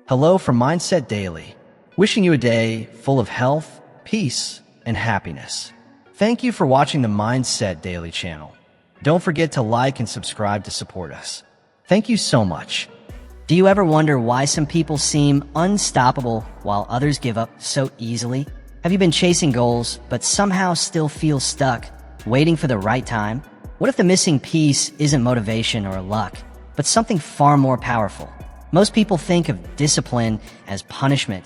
Hello from Mindset Daily, wishing you a day full of health, peace, and happiness. Thank you for watching the Mindset Daily channel. Don't forget to like and subscribe to support us. Thank you so much. Do you ever wonder why some people seem unstoppable while others give up so easily? Have you been chasing goals but somehow still feel stuck, waiting for the right time? What if the missing piece isn't motivation or luck, but something far more powerful? Most people think of discipline as punishment,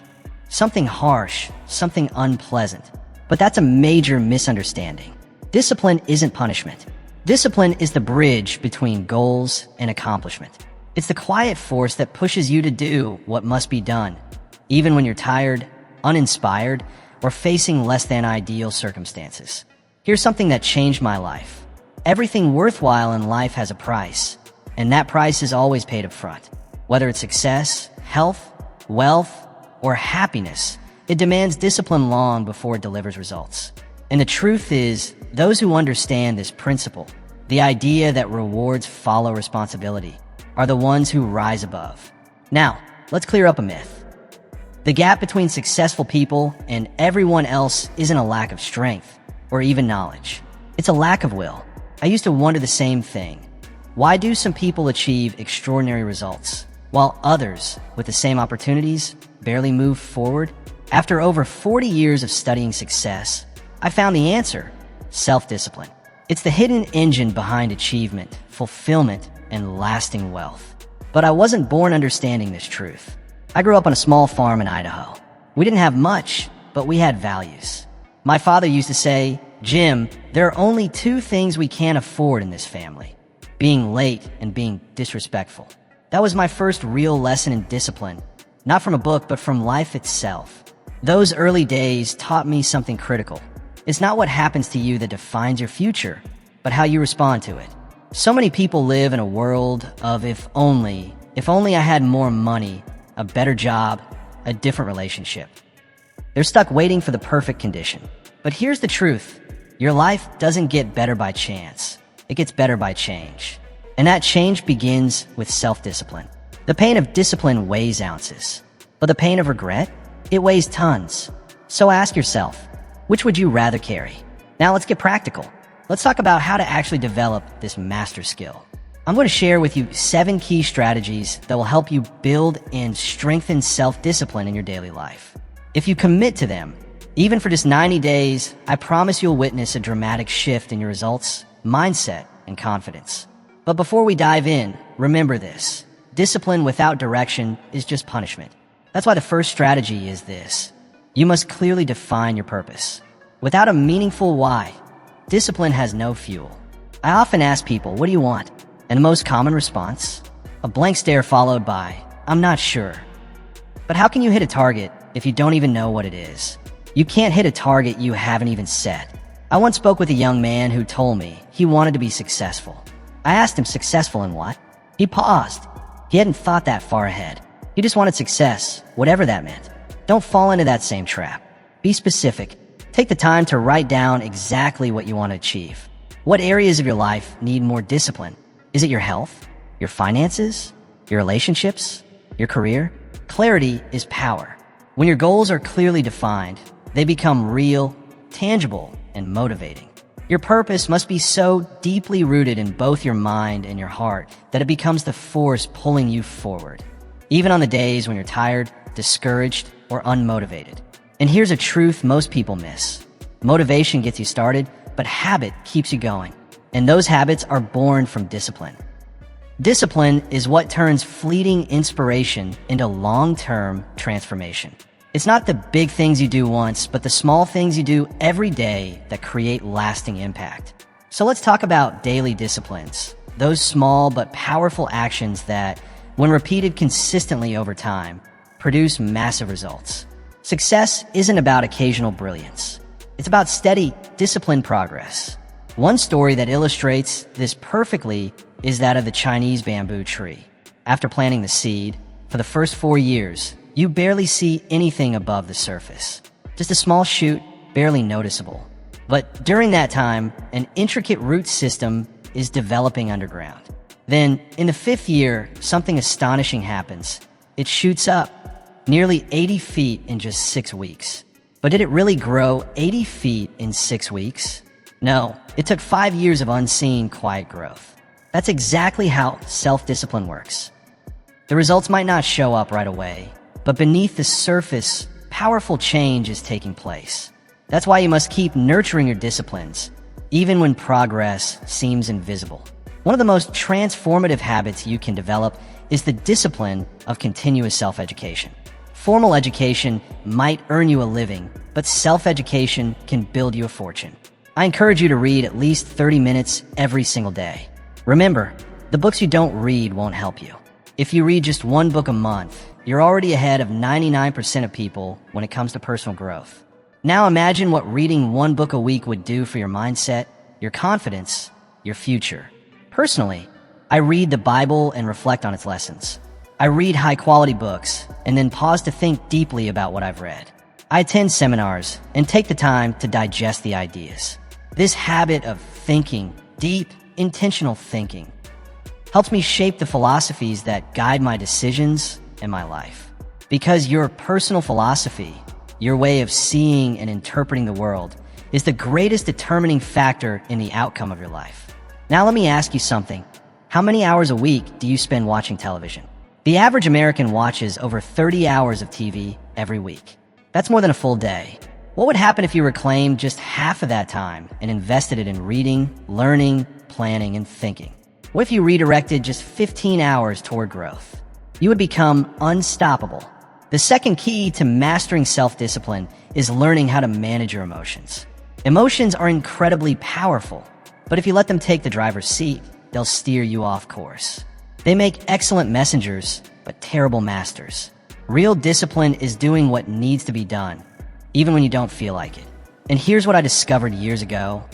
something harsh, something unpleasant. But that's a major misunderstanding. Discipline isn't punishment. Discipline is the bridge between goals and accomplishment. It's the quiet force that pushes you to do what must be done, even when you're tired, uninspired, or facing less than ideal circumstances. Here's something that changed my life. Everything worthwhile in life has a price, and that price is always paid up front. Whether it's success, health, wealth, or happiness, it demands discipline long before it delivers results. And the truth is, those who understand this principle, the idea that rewards follow responsibility, are the ones who rise above. Now, let's clear up a myth. The gap between successful people and everyone else isn't a lack of strength or even knowledge. It's a lack of will. I used to wonder the same thing. Why do some people achieve extraordinary results, while others, with the same opportunities, barely move forward? After over 40 years of studying success, I found the answer: self-discipline. It's the hidden engine behind achievement, fulfillment, and lasting wealth. But I wasn't born understanding this truth. I grew up on a small farm in Idaho. We didn't have much, but we had values. My father used to say, "Jim, there are only two things we can't afford in this family: being late and being disrespectful." That was my first real lesson in discipline, not from a book, but from life itself. Those early days taught me something critical. It's not what happens to you that defines your future, but how you respond to it. So many people live in a world of if only I had more money, a better job, a different relationship. They're stuck waiting for the perfect condition. But here's the truth. Your life doesn't get better by chance. It gets better by change. And that change begins with self-discipline. The pain of discipline weighs ounces, but the pain of regret, it weighs tons. So ask yourself, which would you rather carry? Now let's get practical. Let's talk about how to actually develop this master skill. I'm going to share with you 7 key strategies that will help you build and strengthen self-discipline in your daily life. If you commit to them, even for just 90 days, I promise you'll witness a dramatic shift in your results, mindset, and confidence. But before we dive in, remember this: discipline without direction is just punishment. That's why the first strategy is this: you must clearly define your purpose. Without a meaningful why, discipline has no fuel. I often ask people, "What do you want?" And the most common response? A blank stare followed by, "I'm not sure." But how can you hit a target if you don't even know what it is? You can't hit a target you haven't even set. I once spoke with a young man who told me he wanted to be successful. I asked him, successful in what? He paused. He hadn't thought that far ahead. He just wanted success, whatever that meant. Don't fall into that same trap. Be specific. Take the time to write down exactly what you want to achieve. What areas of your life need more discipline? Is it your health, your finances, your relationships, your career? Clarity is power. When your goals are clearly defined, they become real, tangible, and motivating. Your purpose must be so deeply rooted in both your mind and your heart that it becomes the force pulling you forward, even on the days when you're tired, discouraged, or unmotivated. And here's a truth most people miss. Motivation gets you started, but habit keeps you going. And those habits are born from discipline. Discipline is what turns fleeting inspiration into long-term transformation. It's not the big things you do once, but the small things you do every day that create lasting impact. So let's talk about daily disciplines, those small but powerful actions that, when repeated consistently over time, produce massive results. Success isn't about occasional brilliance. It's about steady, disciplined progress. One story that illustrates this perfectly is that of the Chinese bamboo tree. After planting the seed, for the first 4 years, you barely see anything above the surface. Just a small shoot, barely noticeable. But during that time, an intricate root system is developing underground. Then, in the 5th year, something astonishing happens. It shoots up, nearly 80 feet in just 6 weeks. But did it really grow 80 feet in 6 weeks? No, it took 5 years of unseen, quiet growth. That's exactly how self-discipline works. The results might not show up right away, but beneath the surface, powerful change is taking place. That's why you must keep nurturing your disciplines, even when progress seems invisible. One of the most transformative habits you can develop is the discipline of continuous self-education. Formal education might earn you a living, but self-education can build you a fortune. I encourage you to read at least 30 minutes every single day. Remember, the books you don't read won't help you. If you read just one book a month, you're already ahead of 99% of people when it comes to personal growth. Now imagine what reading one book a week would do for your mindset, your confidence, your future. Personally, I read the Bible and reflect on its lessons. I read high-quality books and then pause to think deeply about what I've read. I attend seminars and take the time to digest the ideas. This habit of thinking, deep, intentional thinking, helps me shape the philosophies that guide my decisions and my life. Because your personal philosophy, your way of seeing and interpreting the world, is the greatest determining factor in the outcome of your life. Now let me ask you something. How many hours a week do you spend watching television? The average American watches over 30 hours of TV every week. That's more than a full day. What would happen if you reclaimed just half of that time and invested it in reading, learning, planning, and thinking? What if you redirected just 15 hours toward growth? You would become unstoppable. The second key to mastering self-discipline is learning how to manage your emotions. Emotions are incredibly powerful, but if you let them take the driver's seat, they'll steer you off course. They make excellent messengers, but terrible masters. Real discipline is doing what needs to be done, even when you don't feel like it. And here's what I discovered years ago.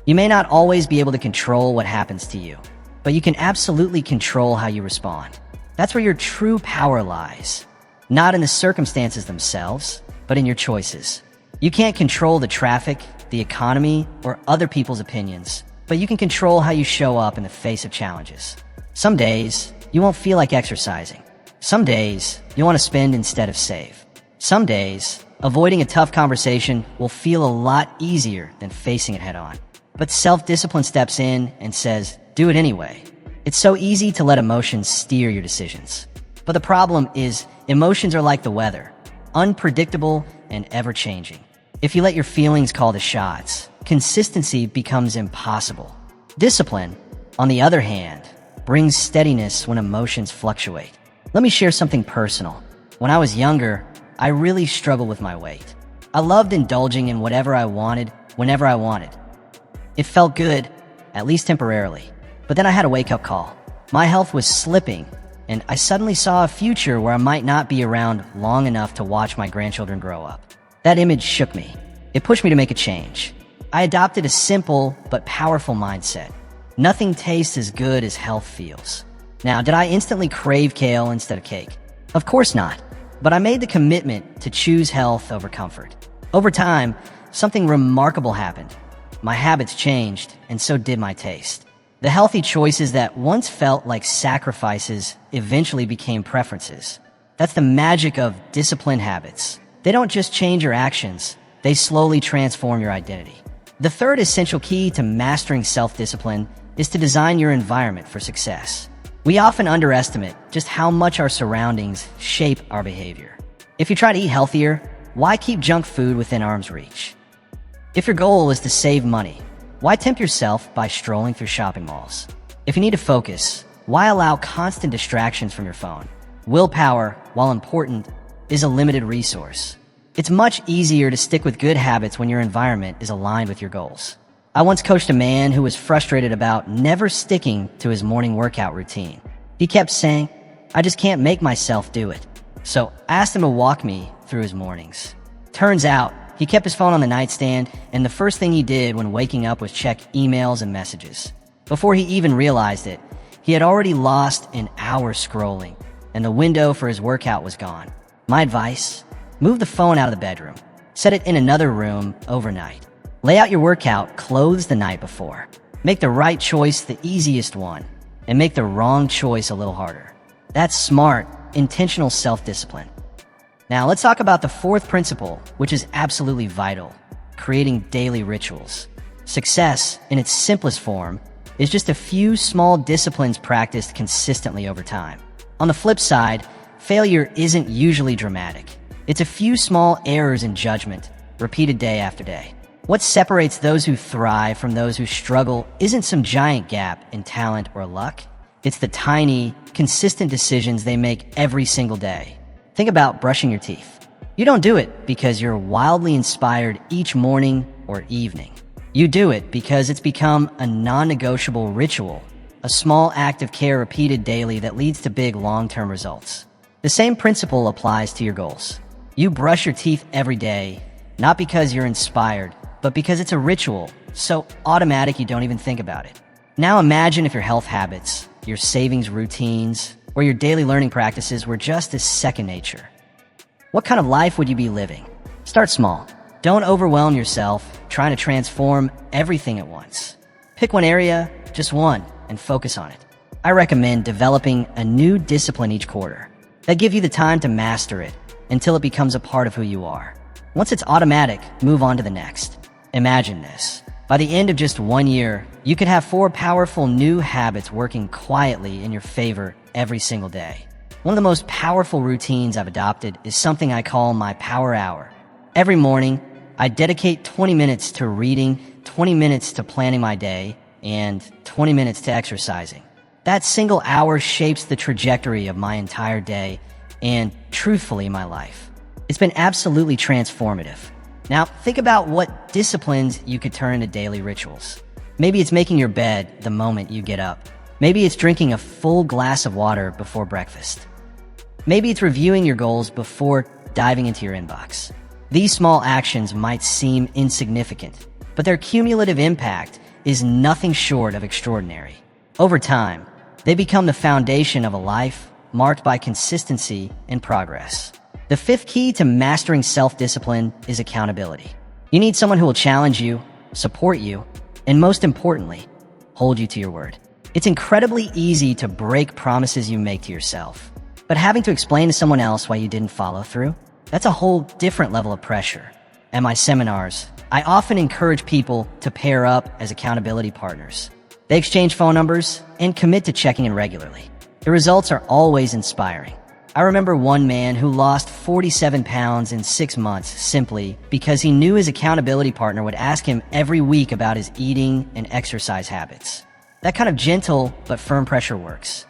You may not always be able to control what happens to you, but you can absolutely control how you respond. That's where your true power lies. Not in the circumstances themselves, but in your choices. You can't control the traffic, the economy, or other people's opinions, but you can control how you show up in the face of challenges. Some days, you won't feel like exercising. Some days, you want to spend instead of save. Some days, avoiding a tough conversation will feel a lot easier than facing it head on. But self-discipline steps in and says, do it anyway. It's so easy to let emotions steer your decisions. But the problem is, emotions are like the weather, unpredictable and ever-changing. If you let your feelings call the shots, consistency becomes impossible. Discipline, on the other hand, brings steadiness when emotions fluctuate. Let me share something personal. When I was younger, I really struggled with my weight. I loved indulging in whatever I wanted, whenever I wanted. It felt good, at least temporarily. But then I had a wake-up call. My health was slipping, and I suddenly saw a future where I might not be around long enough to watch my grandchildren grow up. That image shook me. It pushed me to make a change. I adopted a simple but powerful mindset. Nothing tastes as good as health feels. Now, did I instantly crave kale instead of cake? Of course not. But I made the commitment to choose health over comfort. Over time, something remarkable happened. My habits changed, and so did my taste. The healthy choices that once felt like sacrifices eventually became preferences. That's the magic of disciplined habits. They don't just change your actions, they slowly transform your identity. The third essential key to mastering self-discipline is to design your environment for success. We often underestimate just how much our surroundings shape our behavior. If you try to eat healthier, why keep junk food within arm's reach? If your goal is to save money, why tempt yourself by strolling through shopping malls? If you need to focus, why allow constant distractions from your phone? Willpower, while important, is a limited resource. It's much easier to stick with good habits when your environment is aligned with your goals. I once coached a man who was frustrated about never sticking to his morning workout routine. He kept saying, I just can't make myself do it. So I asked him to walk me through his mornings. Turns out, he kept his phone on the nightstand, and the first thing he did when waking up was check emails and messages. Before he even realized it, he had already lost an hour scrolling, and the window for his workout was gone. My advice? Move the phone out of the bedroom. Set it in another room overnight. Lay out your workout clothes the night before. Make the right choice the easiest one, and make the wrong choice a little harder. That's smart, intentional self-discipline. Now let's talk about the fourth principle, which is absolutely vital: creating daily rituals. Success, in its simplest form, is just a few small disciplines practiced consistently over time. On the flip side, failure isn't usually dramatic. It's a few small errors in judgment, repeated day after day. What separates those who thrive from those who struggle isn't some giant gap in talent or luck. It's the tiny, consistent decisions they make every single day. Think about brushing your teeth. You don't do it because you're wildly inspired each morning or evening. You do it because it's become a non-negotiable ritual, a small act of care repeated daily that leads to big long-term results. The same principle applies to your goals. You brush your teeth every day, not because you're inspired, but because it's a ritual, so automatic you don't even think about it. Now imagine if your health habits, your savings routines, or your daily learning practices were just as second nature. What kind of life would you be living? Start small. Don't overwhelm yourself trying to transform everything at once. Pick one area, just one, and focus on it. I recommend developing a new discipline each quarter that give you the time to master it until it becomes a part of who you are. Once it's automatic, move on to the next. Imagine this. By the end of just 1 year, you could have 4 powerful new habits working quietly in your favor every single day. One of the most powerful routines I've adopted is something I call my power hour. Every morning, I dedicate 20 minutes to reading, 20 minutes to planning my day, and 20 minutes to exercising. That single hour shapes the trajectory of my entire day and, truthfully, my life. It's been absolutely transformative. Now, think about what disciplines you could turn into daily rituals. Maybe it's making your bed the moment you get up. Maybe it's drinking a full glass of water before breakfast. Maybe it's reviewing your goals before diving into your inbox. These small actions might seem insignificant, but their cumulative impact is nothing short of extraordinary. Over time, they become the foundation of a life marked by consistency and progress. The fifth key to mastering self-discipline is accountability. You need someone who will challenge you, support you, and most importantly, hold you to your word. It's incredibly easy to break promises you make to yourself, but having to explain to someone else why you didn't follow through, that's a whole different level of pressure. At my seminars, I often encourage people to pair up as accountability partners. They exchange phone numbers and commit to checking in regularly. The results are always inspiring. I remember one man who lost 47 pounds in 6 months simply because he knew his accountability partner would ask him every week about his eating and exercise habits. That kind of gentle but firm pressure works.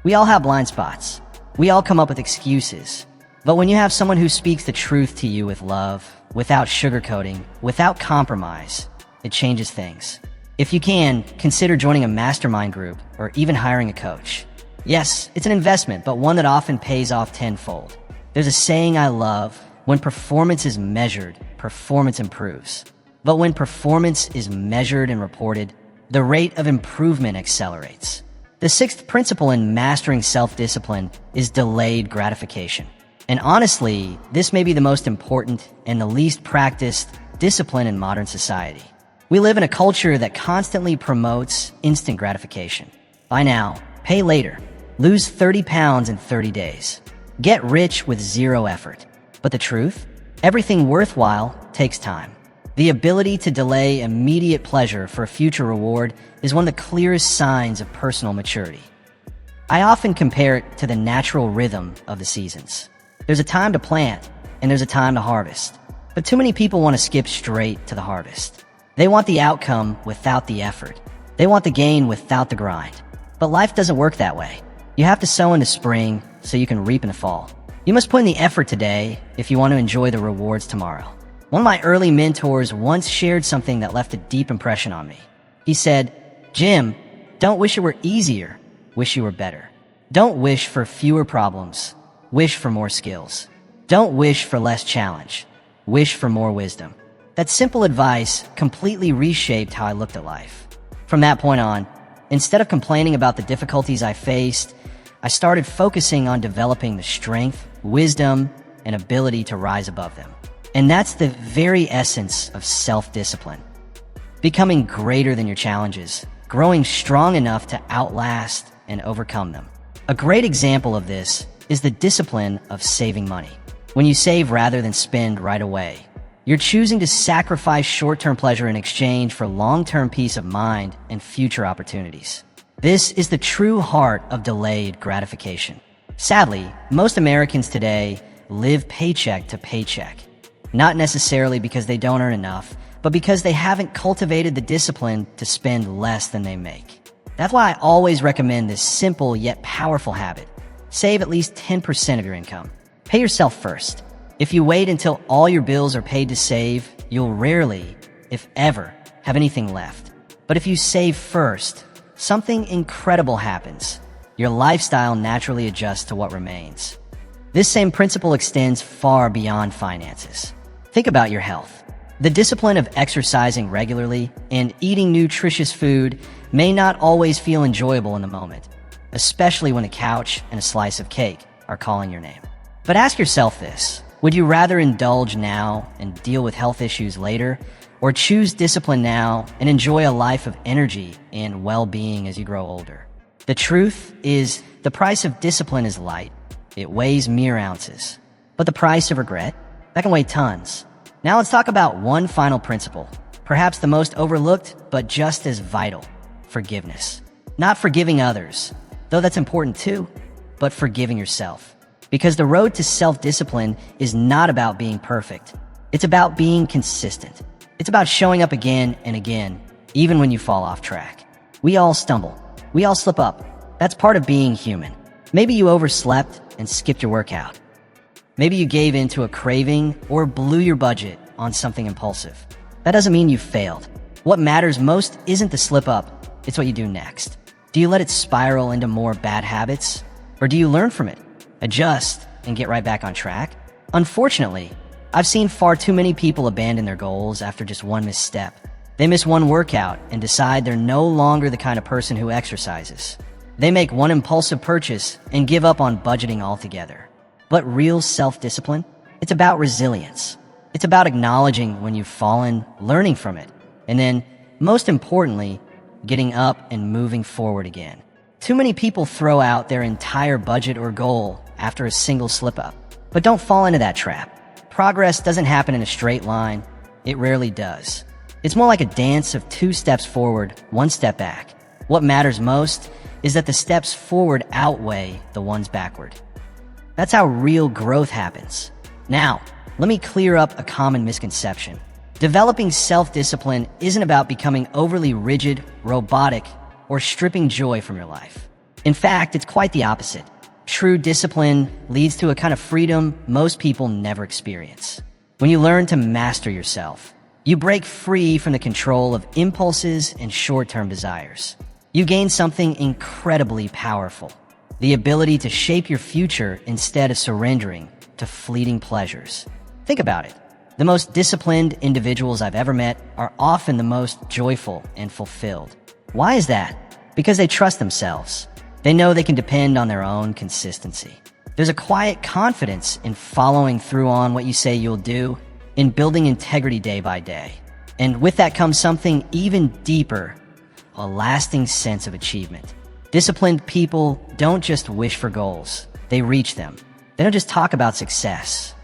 We all have blind spots. We all come up with excuses. But when you have someone who speaks the truth to you with love, without sugarcoating, without compromise, it changes things. If you can, consider joining a mastermind group or even hiring a coach. Yes, it's an investment, but one that often pays off tenfold. There's a saying I love: when performance is measured, performance improves. But when performance is measured and reported, the rate of improvement accelerates. The sixth principle in mastering self-discipline is delayed gratification. And honestly, this may be the most important and the least practiced discipline in modern society. We live in a culture that constantly promotes instant gratification. Buy now, pay later. Lose 30 pounds in 30 days. Get rich with zero effort. But the truth? Everything worthwhile takes time. The ability to delay immediate pleasure for a future reward is one of the clearest signs of personal maturity. I often compare it to the natural rhythm of the seasons. There's a time to plant, and there's a time to harvest. But too many people want to skip straight to the harvest. They want the outcome without the effort. They want the gain without the grind. But life doesn't work that way. You have to sow in the spring so you can reap in the fall. You must put in the effort today if you want to enjoy the rewards tomorrow. One of my early mentors once shared something that left a deep impression on me. He said, "Jim, don't wish it were easier, wish you were better. Don't wish for fewer problems, wish for more skills. Don't wish for less challenge, wish for more wisdom." That simple advice completely reshaped how I looked at life. From that point on, instead of complaining about the difficulties I faced, I started focusing on developing the strength, wisdom, and ability to rise above them. And that's the very essence of self-discipline. Becoming greater than your challenges, growing strong enough to outlast and overcome them. A great example of this is the discipline of saving money. When you save rather than spend right away, you're choosing to sacrifice short-term pleasure in exchange for long-term peace of mind and future opportunities. This is the true heart of delayed gratification. Sadly, most Americans today live paycheck to paycheck, not necessarily because they don't earn enough, but because they haven't cultivated the discipline to spend less than they make. That's why I always recommend this simple yet powerful habit. Save at least 10% of your income. Pay yourself first. If you wait until all your bills are paid to save, you'll rarely, if ever, have anything left. But if you save first, something incredible happens. Your lifestyle naturally adjusts to what remains. This same principle extends far beyond finances. Think about your health. The discipline of exercising regularly and eating nutritious food may not always feel enjoyable in the moment, especially when a couch and a slice of cake are calling your name. But ask yourself this: would you rather indulge now and deal with health issues later, or choose discipline now and enjoy a life of energy and well-being as you grow older? The truth is, the price of discipline is light. It weighs mere ounces. But the price of regret? That can weigh tons. Now let's talk about one final principle, perhaps the most overlooked, but just as vital: forgiveness. Not forgiving others, though that's important too, but forgiving yourself. Because the road to self-discipline is not about being perfect. It's about being consistent. It's about showing up again and again, even when you fall off track. We all stumble. We all slip up. That's part of being human. Maybe you overslept and skipped your workout. Maybe you gave in to a craving or blew your budget on something impulsive. That doesn't mean you failed. What matters most isn't the slip up, it's what you do next. Do you let it spiral into more bad habits? Or do you learn from it, adjust, and get right back on track? Unfortunately, I've seen far too many people abandon their goals after just one misstep. They miss one workout and decide they're no longer the kind of person who exercises. They make one impulsive purchase and give up on budgeting altogether. But real self-discipline? It's about resilience. It's about acknowledging when you've fallen, learning from it, and then, most importantly, getting up and moving forward again. Too many people throw out their entire budget or goal after a single slip-up. But don't fall into that trap. Progress doesn't happen in a straight line. It rarely does. It's more like a dance of 2 steps forward, 1 step back. What matters most is that the steps forward outweigh the ones backward. That's how real growth happens. Now, let me clear up a common misconception. Developing self-discipline isn't about becoming overly rigid, robotic, or stripping joy from your life. In fact, it's quite the opposite. True discipline leads to a kind of freedom most people never experience. When you learn to master yourself, you break free from the control of impulses and short-term desires. You gain something incredibly powerful: the ability to shape your future instead of surrendering to fleeting pleasures. Think about it. The most disciplined individuals I've ever met are often the most joyful and fulfilled. Why is that? Because they trust themselves. They know they can depend on their own consistency. There's a quiet confidence in following through on what you say you'll do, in building integrity day by day. And with that comes something even deeper: a lasting sense of achievement. Disciplined people don't just wish for goals, they reach them. They don't just talk about success.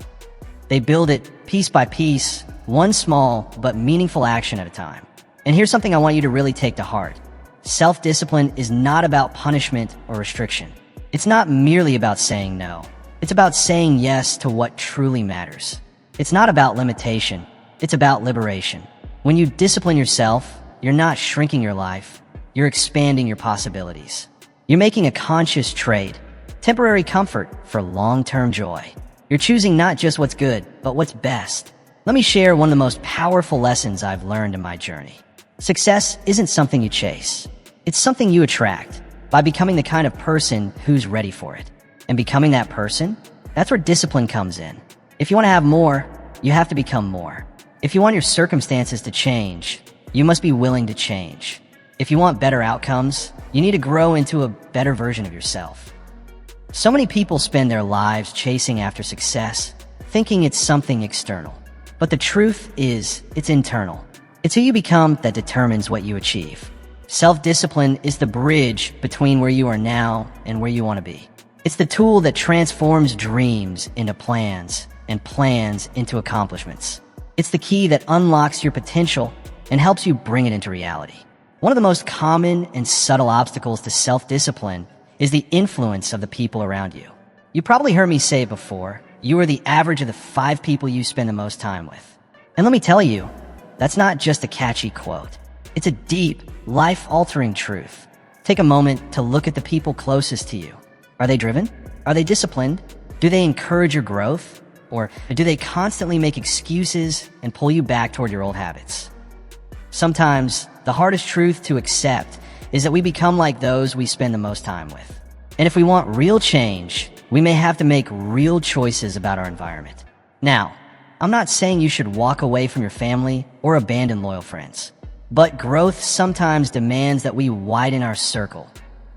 They build it piece by piece, one small but meaningful action at a time. And here's something I want you to really take to heart. Self-discipline is not about punishment or restriction. It's not merely about saying no. It's about saying yes to what truly matters. It's not about limitation. It's about liberation. When you discipline yourself, you're not shrinking your life. You're expanding your possibilities. You're making a conscious trade, temporary comfort for long-term joy. You're choosing not just what's good, but what's best. Let me share one of the most powerful lessons I've learned in my journey. Success isn't something you chase. It's something you attract by becoming the kind of person who's ready for it. And becoming that person, that's where discipline comes in. If you want to have more, you have to become more. If you want your circumstances to change, you must be willing to change. If you want better outcomes, you need to grow into a better version of yourself. So many people spend their lives chasing after success, thinking it's something external. But the truth is, it's internal. It's who you become that determines what you achieve. Self-discipline is the bridge between where you are now and where you want to be. It's the tool that transforms dreams into plans and plans into accomplishments. It's the key that unlocks your potential and helps you bring it into reality. One of the most common and subtle obstacles to self-discipline is the influence of the people around you. You probably heard me say it before. You are the average of the 5 people you spend the most time with. And let me tell you, that's not just a catchy quote. It's a deep, life-altering truth. Take a moment to look at the people closest to you. Are they driven? Are they disciplined? Do they encourage your growth? Or do they constantly make excuses and pull you back toward your old habits? Sometimes, the hardest truth to accept is that we become like those we spend the most time with. And if we want real change, we may have to make real choices about our environment. Now, I'm not saying you should walk away from your family or abandon loyal friends. But growth sometimes demands that we widen our circle.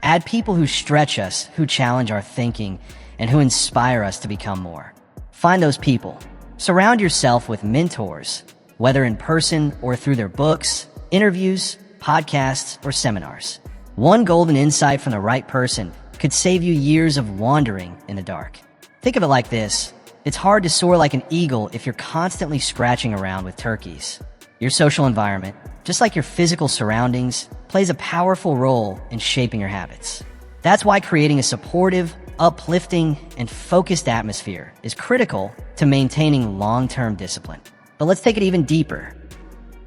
Add people who stretch us, who challenge our thinking, and who inspire us to become more. Find those people. Surround yourself with mentors, whether in person or through their books, interviews, podcasts, or seminars. One golden insight from the right person could save you years of wandering in the dark. Think of it like this. It's hard to soar like an eagle if you're constantly scratching around with turkeys. Your social environment, just like your physical surroundings, plays a powerful role in shaping your habits. That's why creating a supportive, uplifting, and focused atmosphere is critical to maintaining long-term discipline. But let's take it even deeper.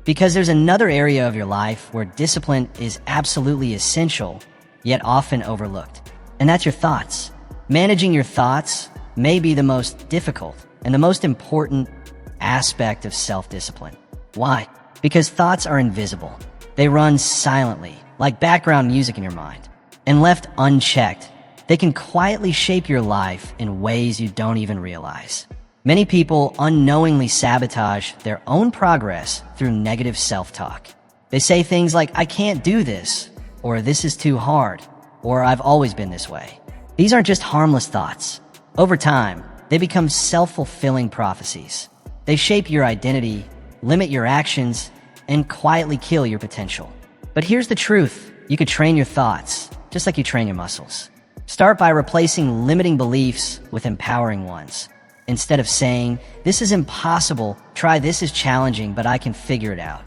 Because there's another area of your life where discipline is absolutely essential, yet often overlooked. And that's your thoughts. Managing your thoughts may be the most difficult and the most important aspect of self-discipline. Why? Because thoughts are invisible. They run silently, like background music in your mind. And left unchecked, they can quietly shape your life in ways you don't even realize. Many people unknowingly sabotage their own progress through negative self-talk. They say things like, "I can't do this," or "this is too hard," or "I've always been this way." These aren't just harmless thoughts. Over time, they become self-fulfilling prophecies. They shape your identity, limit your actions, and quietly kill your potential. But here's the truth. You could train your thoughts, just like you train your muscles. Start by replacing limiting beliefs with empowering ones. Instead of saying, "This is impossible, try this is challenging, but I can figure it out."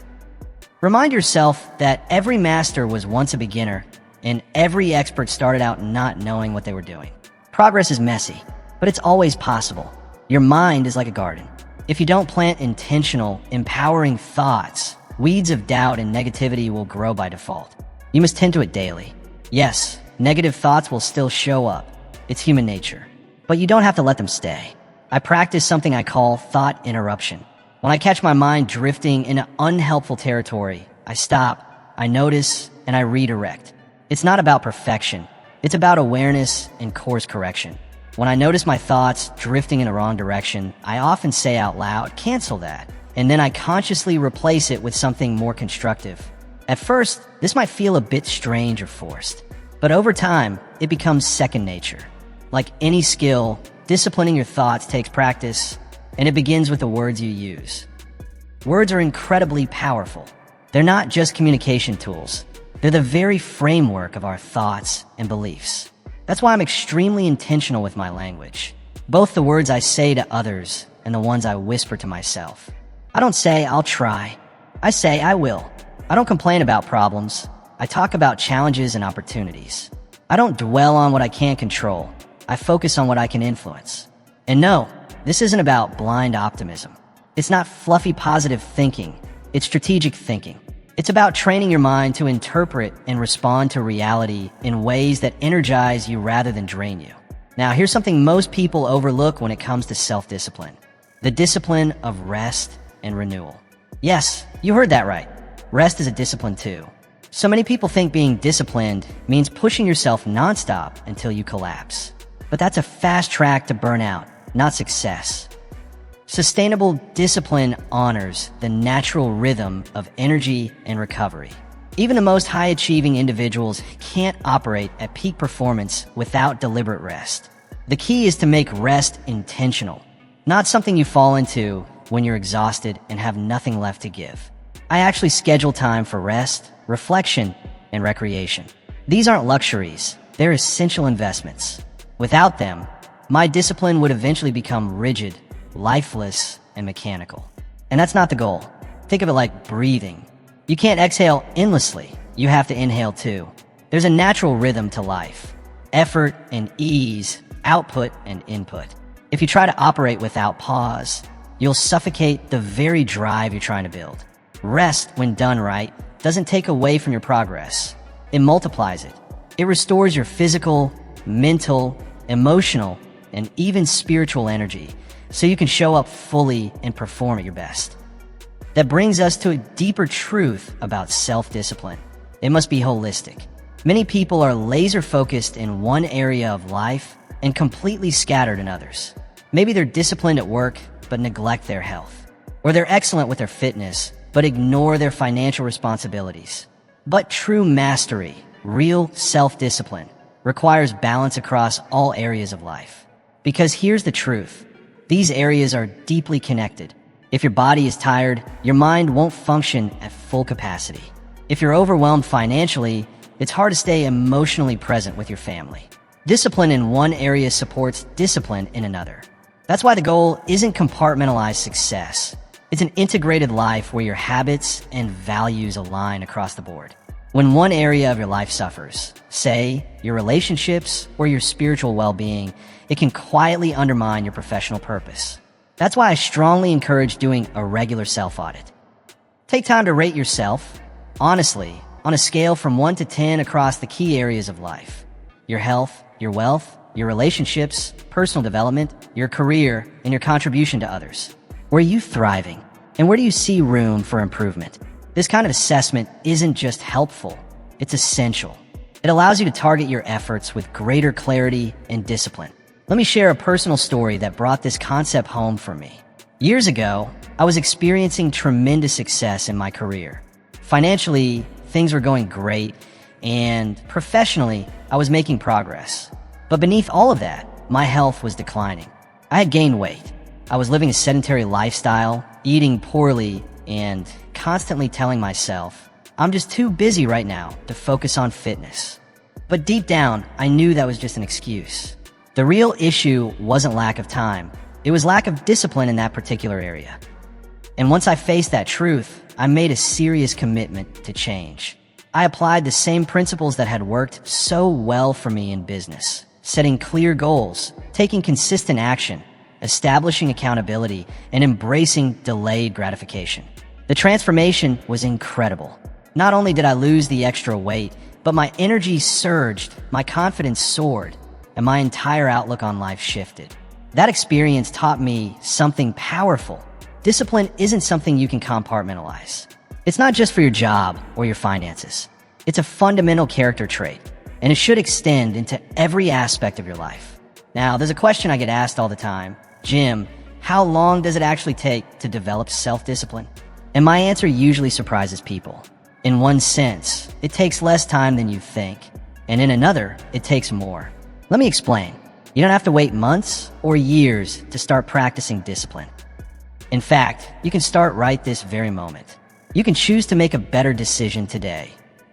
Remind yourself that every master was once a beginner, and every expert started out not knowing what they were doing. Progress is messy, but it's always possible. Your mind is like a garden. If you don't plant intentional, empowering thoughts, weeds of doubt and negativity will grow by default. You must tend to it daily. Yes, negative thoughts will still show up. It's human nature. But you don't have to let them stay. I practice something I call thought interruption. When I catch my mind drifting into unhelpful territory, I stop, I notice, and I redirect. It's not about perfection. It's about awareness and course correction. When I notice my thoughts drifting in the wrong direction, I often say out loud, "Cancel that." And then I consciously replace it with something more constructive. At first, this might feel a bit strange or forced. But over time, it becomes second nature. Like any skill, disciplining your thoughts takes practice, and it begins with the words you use. Words are incredibly powerful. They're not just communication tools. They're the very framework of our thoughts and beliefs. That's why I'm extremely intentional with my language, both the words I say to others and the ones I whisper to myself. I don't say, "I'll try." I say, "I will." I don't complain about problems. I talk about challenges and opportunities. I don't dwell on what I can't control. I focus on what I can influence. And no, this isn't about blind optimism. It's not fluffy positive thinking. It's strategic thinking. It's about training your mind to interpret and respond to reality in ways that energize you rather than drain you. Now, here's something most people overlook when it comes to self-discipline. The discipline of rest and renewal. Yes, you heard that right. Rest is a discipline too. So many people think being disciplined means pushing yourself nonstop until you collapse. But that's a fast track to burnout, not success. Sustainable discipline honors the natural rhythm of energy and recovery. Even the most high-achieving individuals can't operate at peak performance without deliberate rest. The key is to make rest intentional, not something you fall into when you're exhausted and have nothing left to give. I actually schedule time for rest, reflection, and recreation. These aren't luxuries, they're essential investments. Without them, my discipline would eventually become rigid, lifeless, and mechanical. And that's not the goal. Think of it like breathing. You can't exhale endlessly. You have to inhale too. There's a natural rhythm to life. Effort and ease, output and input. If you try to operate without pause, you'll suffocate the very drive you're trying to build. Rest, when done right, doesn't take away from your progress. It multiplies it. It restores your physical, mental, emotional, and even spiritual energy so you can show up fully and perform at your best. That brings us to a deeper truth about self-discipline. It must be holistic. Many people are laser-focused in one area of life and completely scattered in others. Maybe they're disciplined at work but neglect their health. Or they're excellent with their fitness but ignore their financial responsibilities. But true mastery, real self-discipline, requires balance across all areas of life. Because here's the truth. These areas are deeply connected. If your body is tired, your mind won't function at full capacity. If you're overwhelmed financially, it's hard to stay emotionally present with your family. Discipline in one area supports discipline in another. That's why the goal isn't compartmentalized success. It's an integrated life where your habits and values align across the board. When one area of your life suffers, say your relationships or your spiritual well-being, it can quietly undermine your professional purpose. That's why I strongly encourage doing a regular self-audit. Take time to rate yourself, honestly, on a scale from 1 to 10 across the key areas of life. Your health, your wealth, your relationships, personal development, your career, and your contribution to others. Where are you thriving? And where do you see room for improvement? This kind of assessment isn't just helpful, it's essential. It allows you to target your efforts with greater clarity and discipline. Let me share a personal story that brought this concept home for me. Years ago, I was experiencing tremendous success in my career. Financially, things were going great, and professionally, I was making progress. But beneath all of that, my health was declining. I had gained weight. I was living a sedentary lifestyle, eating poorly, and constantly telling myself, I'm just too busy right now to focus on fitness. But deep down, I knew that was just an excuse. The real issue wasn't lack of time. It was lack of discipline in that particular area. And once I faced that truth, I made a serious commitment to change. I applied the same principles that had worked so well for me in business, setting clear goals, taking consistent action, establishing accountability, and embracing delayed gratification. The transformation was incredible. Not only did I lose the extra weight, but my energy surged, my confidence soared, and my entire outlook on life shifted. That experience taught me something powerful. Discipline isn't something you can compartmentalize. It's not just for your job or your finances. It's a fundamental character trait, and it should extend into every aspect of your life. Now, there's a question I get asked all the time. Jim, how long does it actually take to develop self-discipline? And my answer usually surprises people. In one sense, it takes less time than you think, and in another, it takes more. Let me explain. You don't have to wait months or years to start practicing discipline. In fact, you can start right this very moment. You can choose to make a better decision today,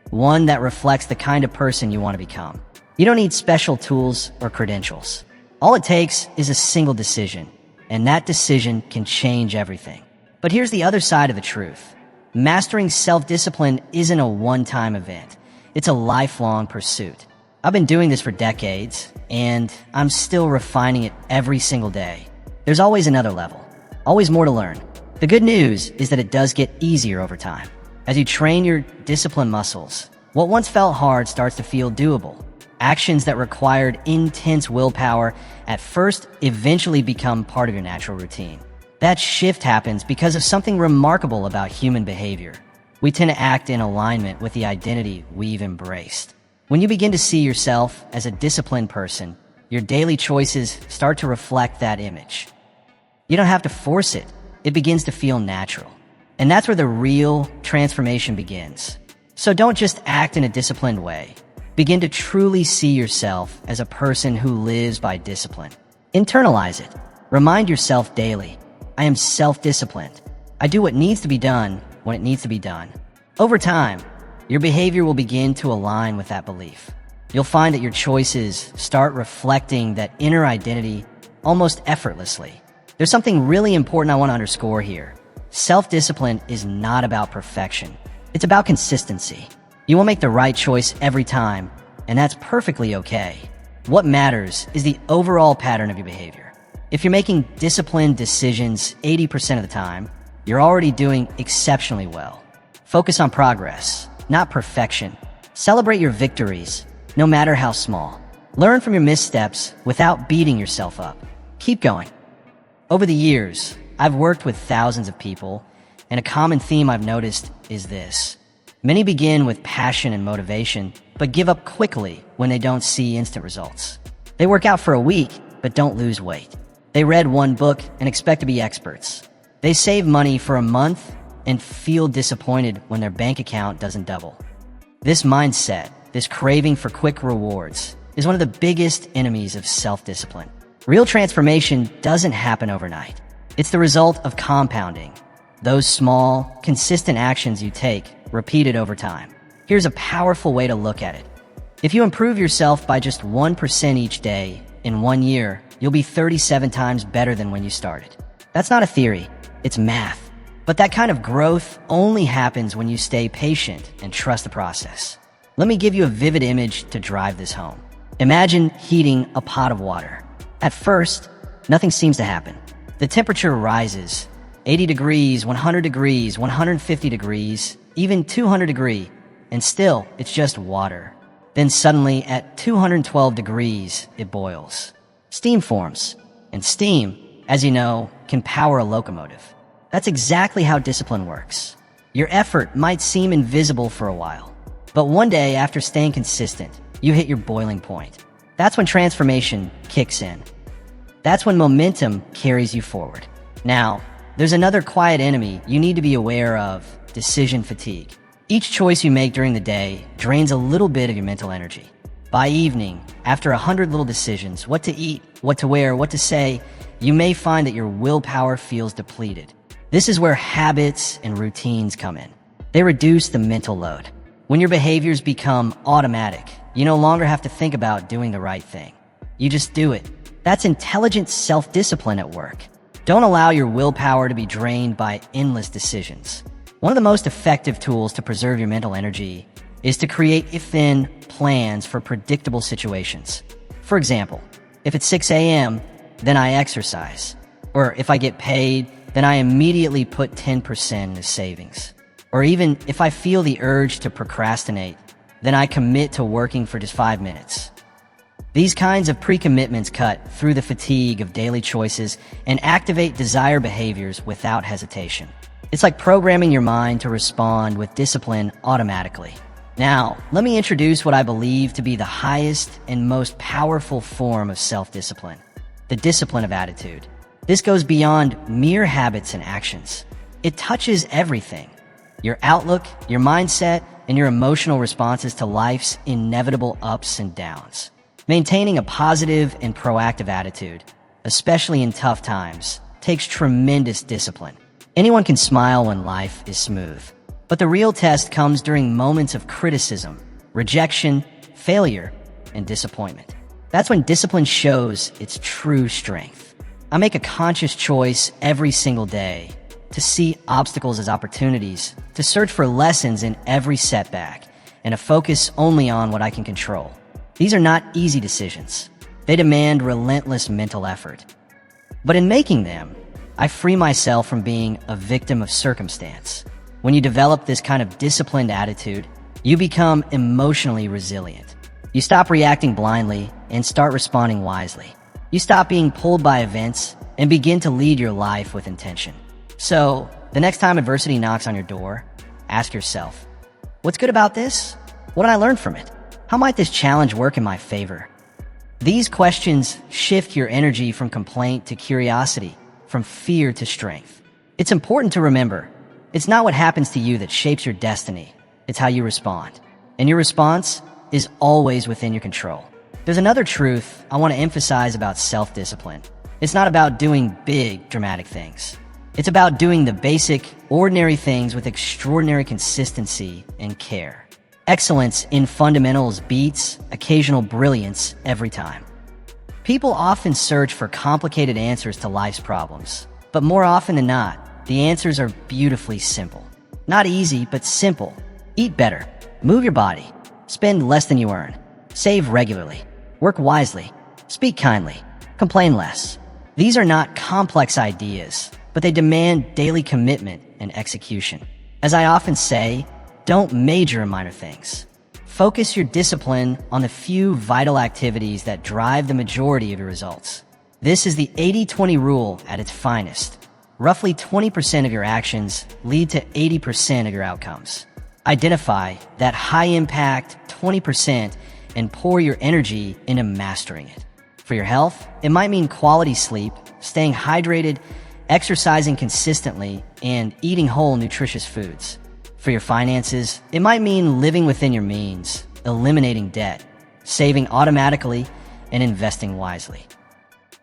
one that reflects the kind of person you want to become. You don't need special tools or credentials. All it takes is a single decision, and that decision can change everything. But here's the other side of the truth. Mastering self-discipline isn't a one-time event. It's a lifelong pursuit. I've been doing this for decades, and I'm still refining it every single day. There's always another level, always more to learn. The good news is that it does get easier over time. As you train your discipline muscles, what once felt hard starts to feel doable. Actions that required intense willpower at first eventually become part of your natural routine. That shift happens because of something remarkable about human behavior. We tend to act in alignment with the identity we've embraced. When you begin to see yourself as a disciplined person, your daily choices start to reflect that image. You don't have to force it. It begins to feel natural. And that's where the real transformation begins. So don't just act in a disciplined way. Begin to truly see yourself as a person who lives by discipline. Internalize it. Remind yourself daily, I am self-disciplined. I do what needs to be done when it needs to be done. Over time, your behavior will begin to align with that belief. You'll find that your choices start reflecting that inner identity almost effortlessly. There's something really important I want to underscore here. Self-discipline is not about perfection. It's about consistency. You won't make the right choice every time, and that's perfectly okay. What matters is the overall pattern of your behavior. If you're making disciplined decisions 80% of the time, you're already doing exceptionally well. Focus on progress, not perfection. Celebrate your victories, no matter how small. Learn from your missteps without beating yourself up. Keep going. Over the years, I've worked with thousands of people, and a common theme I've noticed is this. Many begin with passion and motivation, but give up quickly when they don't see instant results. They work out for a week, but don't lose weight. They read one book and expect to be experts. They save money for a month and feel disappointed when their bank account doesn't double. This mindset, this craving for quick rewards, is one of the biggest enemies of self-discipline. Real transformation doesn't happen overnight. It's the result of compounding. Those small, consistent actions you take, repeated over time. Here's a powerful way to look at it. If you improve yourself by just 1% each day, in 1 year, you'll be 37 times better than when you started. That's not a theory, it's math. But that kind of growth only happens when you stay patient and trust the process. Let me give you a vivid image to drive this home. Imagine heating a pot of water. At first, nothing seems to happen. The temperature rises, 80 degrees, 100 degrees, 150 degrees, even 200 degrees, and still, it's just water. Then suddenly, at 212 degrees, it boils. Steam forms, and steam, as you know, can power a locomotive. That's exactly how discipline works. Your effort might seem invisible for a while, but one day, after staying consistent, you hit your boiling point. That's when transformation kicks in. That's when momentum carries you forward. Now, there's another quiet enemy you need to be aware of: decision fatigue. Each choice you make during the day drains a little bit of your mental energy. By evening, after 100 little decisions, what to eat, what to wear, what to say, you may find that your willpower feels depleted. This is where habits and routines come in. They reduce the mental load. When your behaviors become automatic, you no longer have to think about doing the right thing. You just do it. That's intelligent self-discipline at work. Don't allow your willpower to be drained by endless decisions. One of the most effective tools to preserve your mental energy is to create if-then plans for predictable situations. For example, if it's 6 a.m., then I exercise. Or if I get paid, then I immediately put 10% into savings. Or even if I feel the urge to procrastinate, then I commit to working for just 5 minutes. These kinds of pre-commitments cut through the fatigue of daily choices and activate desired behaviors without hesitation. It's like programming your mind to respond with discipline automatically. Now, let me introduce what I believe to be the highest and most powerful form of self-discipline: the discipline of attitude. This goes beyond mere habits and actions. It touches everything: your outlook, your mindset, and your emotional responses to life's inevitable ups and downs. Maintaining a positive and proactive attitude, especially in tough times, takes tremendous discipline. Anyone can smile when life is smooth, but the real test comes during moments of criticism, rejection, failure, and disappointment. That's when discipline shows its true strength. I make a conscious choice every single day to see obstacles as opportunities, to search for lessons in every setback, and to focus only on what I can control. These are not easy decisions. They demand relentless mental effort. But in making them, I free myself from being a victim of circumstance. When you develop this kind of disciplined attitude, you become emotionally resilient. You stop reacting blindly and start responding wisely. You stop being pulled by events and begin to lead your life with intention. So, the next time adversity knocks on your door, ask yourself, what's good about this? What did I learn from it? How might this challenge work in my favor? These questions shift your energy from complaint to curiosity, from fear to strength. It's important to remember, it's not what happens to you that shapes your destiny, it's how you respond. And your response is always within your control. There's another truth I want to emphasize about self-discipline. It's not about doing big, dramatic things. It's about doing the basic, ordinary things with extraordinary consistency and care. Excellence in fundamentals beats occasional brilliance every time. People often search for complicated answers to life's problems, but more often than not, the answers are beautifully simple. Not easy, but simple. Eat better. Move your body. Spend less than you earn. Save regularly. Work wisely. Speak kindly. Complain less. These are not complex ideas, but they demand daily commitment and execution. As I often say, don't major in minor things. Focus your discipline on the few vital activities that drive the majority of your results. This is the 80-20 rule at its finest. Roughly 20% of your actions lead to 80% of your outcomes. Identify that high-impact 20% and pour your energy into mastering it. For your health, it might mean quality sleep, staying hydrated, exercising consistently, and eating whole, nutritious foods. For your finances, it might mean living within your means, eliminating debt, saving automatically, and investing wisely.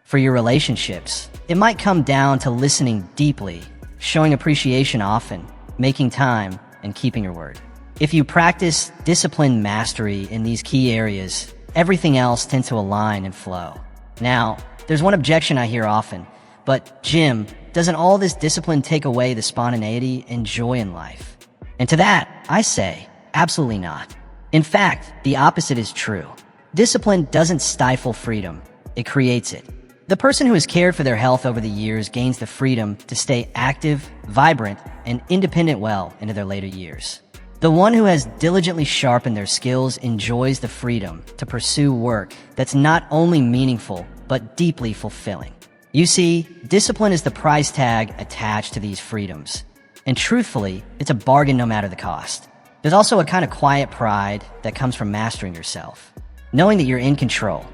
For your relationships, it might come down to listening deeply, showing appreciation often, making time, and keeping your word. If you practice disciplined mastery in these key areas, everything else tends to align and flow. Now, there's one objection I hear often, but Jim, doesn't all this discipline take away the spontaneity and joy in life? And to that, I say, absolutely not. In fact, the opposite is true. Discipline doesn't stifle freedom, it creates it. The person who has cared for their health over the years gains the freedom to stay active, vibrant, and independent well into their later years. The one who has diligently sharpened their skills enjoys the freedom to pursue work that's not only meaningful, but deeply fulfilling. You see, discipline is the price tag attached to these freedoms. And truthfully, it's a bargain no matter the cost. There's also a kind of quiet pride that comes from mastering yourself. Knowing that you're in control.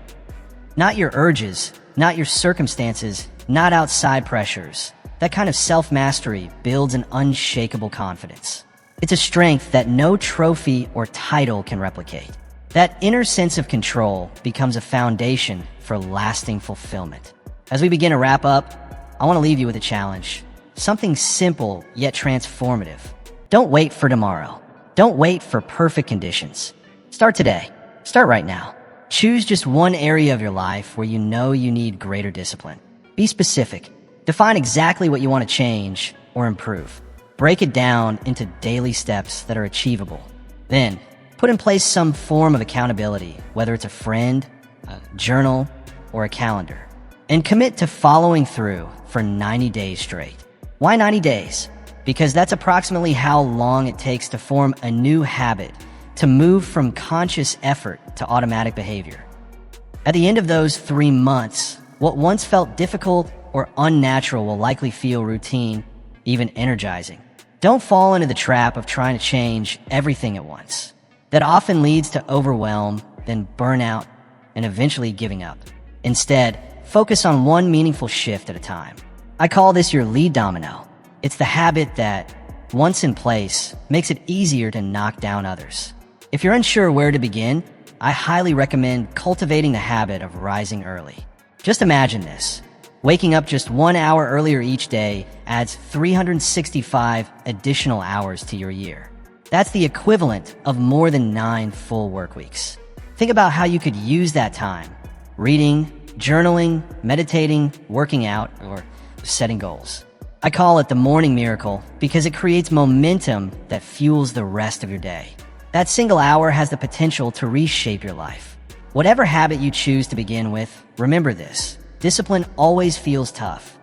Not your urges, not your circumstances, not outside pressures. That kind of self-mastery builds an unshakable confidence. It's a strength that no trophy or title can replicate. That inner sense of control becomes a foundation for lasting fulfillment. As we begin to wrap up, I want to leave you with a challenge. Something simple yet transformative. Don't wait for tomorrow. Don't wait for perfect conditions. Start today. Start right now. Choose just one area of your life where you know you need greater discipline. Be specific. Define exactly what you want to change or improve. Break it down into daily steps that are achievable. Then, put in place some form of accountability, whether it's a friend, a journal, or a calendar. And commit to following through for 90 days straight. Why 90 days? Because that's approximately how long it takes to form a new habit, to move from conscious effort to automatic behavior. At the end of those 3 months, what once felt difficult or unnatural will likely feel routine, even energizing. Don't fall into the trap of trying to change everything at once. That often leads to overwhelm, then burnout, and eventually giving up. Instead, focus on one meaningful shift at a time. I call this your lead domino. It's the habit that, once in place, makes it easier to knock down others. If you're unsure where to begin, I highly recommend cultivating the habit of rising early. Just imagine this. Waking up just 1 hour earlier each day adds 365 additional hours to your year. That's the equivalent of more than 9 full work weeks. Think about how you could use that time. Reading, journaling, meditating, working out, or setting goals. I call it the morning miracle because it creates momentum that fuels the rest of your day. That single hour has the potential to reshape your life. Whatever habit you choose to begin with, remember this. Discipline always feels tough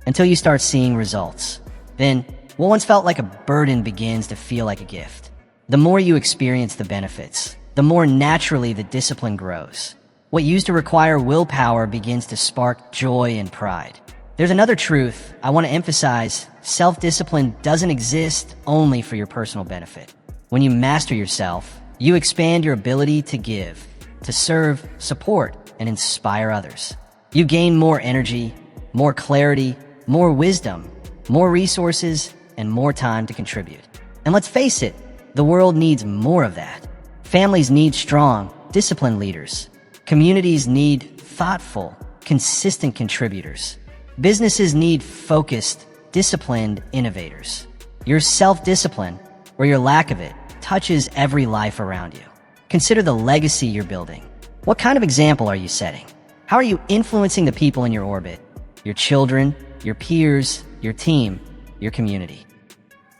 until you start seeing results. Then, what once felt like a burden begins to feel like a gift. The more you experience the benefits, the more naturally the discipline grows. What used to require willpower begins to spark joy and pride. There's another truth I want to emphasize. Self-discipline doesn't exist only for your personal benefit. When you master yourself, you expand your ability to give, to serve, support, and inspire others. You gain more energy, more clarity, more wisdom, more resources, and more time to contribute. And let's face it, the world needs more of that. Families need strong, disciplined leaders. Communities need thoughtful, consistent contributors. Businesses need focused, disciplined innovators. Your self-discipline, or your lack of it, touches every life around you. Consider the legacy you're building. What kind of example are you setting? How are you influencing the people in your orbit? Your children, your peers, your team, your community.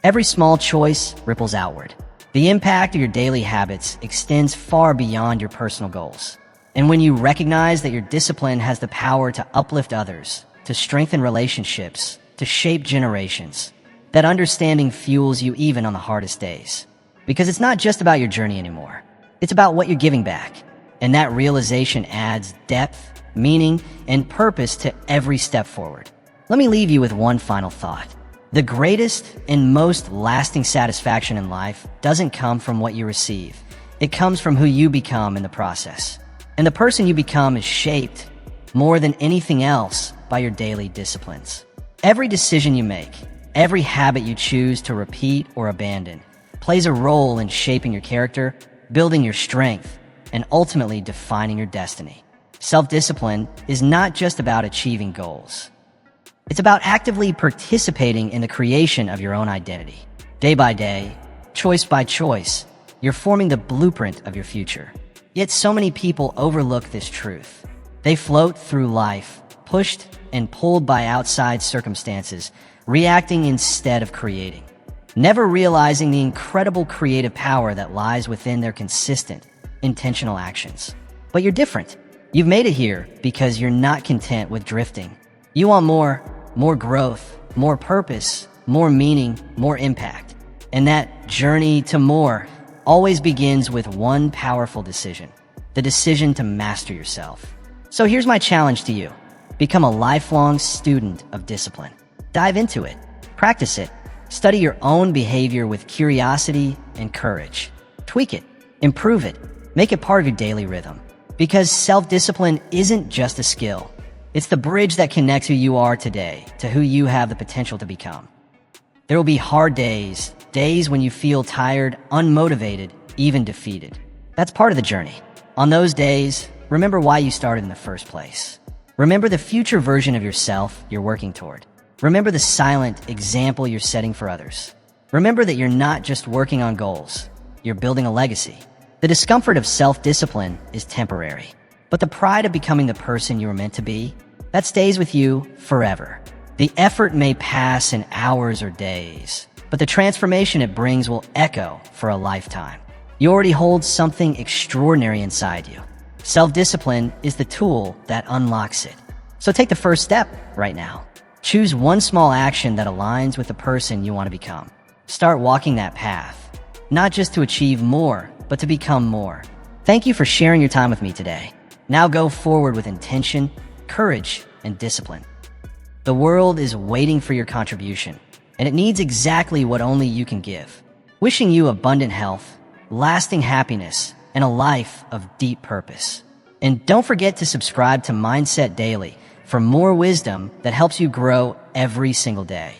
Every small choice ripples outward. The impact of your daily habits extends far beyond your personal goals. And when you recognize that your discipline has the power to uplift others, to strengthen relationships, to shape generations, that understanding fuels you even on the hardest days. Because it's not just about your journey anymore. It's about what you're giving back. And that realization adds depth, meaning, and purpose to every step forward. Let me leave you with one final thought. The greatest and most lasting satisfaction in life doesn't come from what you receive. It comes from who you become in the process. And the person you become is shaped, more than anything else, by your daily disciplines. Every decision you make, every habit you choose to repeat or abandon, plays a role in shaping your character, building your strength, and ultimately defining your destiny. Self-discipline is not just about achieving goals. It's about actively participating in the creation of your own identity. Day by day, choice by choice, you're forming the blueprint of your future. Yet so many people overlook this truth. They float through life, pushed and pulled by outside circumstances, reacting instead of creating, never realizing the incredible creative power that lies within their consistent, intentional actions. But you're different. You've made it here because you're not content with drifting. You want more growth, more purpose, more meaning, more impact. And that journey to more always begins with one powerful decision, the decision to master yourself. So here's my challenge to you. Become a lifelong student of discipline. Dive into it, practice it, study your own behavior with curiosity and courage. Tweak it, improve it, make it part of your daily rhythm. Because self-discipline isn't just a skill. It's the bridge that connects who you are today to who you have the potential to become. There will be hard days, days when you feel tired, unmotivated, even defeated. That's part of the journey. On those days, remember why you started in the first place. Remember the future version of yourself you're working toward. Remember the silent example you're setting for others. Remember that you're not just working on goals, you're building a legacy. The discomfort of self-discipline is temporary, but the pride of becoming the person you were meant to be, that stays with you forever. The effort may pass in hours or days, but the transformation it brings will echo for a lifetime. You already hold something extraordinary inside you. Self-discipline is the tool that unlocks it. So take the first step right now. Choose one small action that aligns with the person you want to become. Start walking that path, not just to achieve more, but to become more. Thank you for sharing your time with me today. Now go forward with intention, courage, and discipline. The world is waiting for your contribution, and it needs exactly what only you can give. Wishing you abundant health, lasting happiness, and a life of deep purpose. And don't forget to subscribe to Mindset Daily for more wisdom that helps you grow every single day.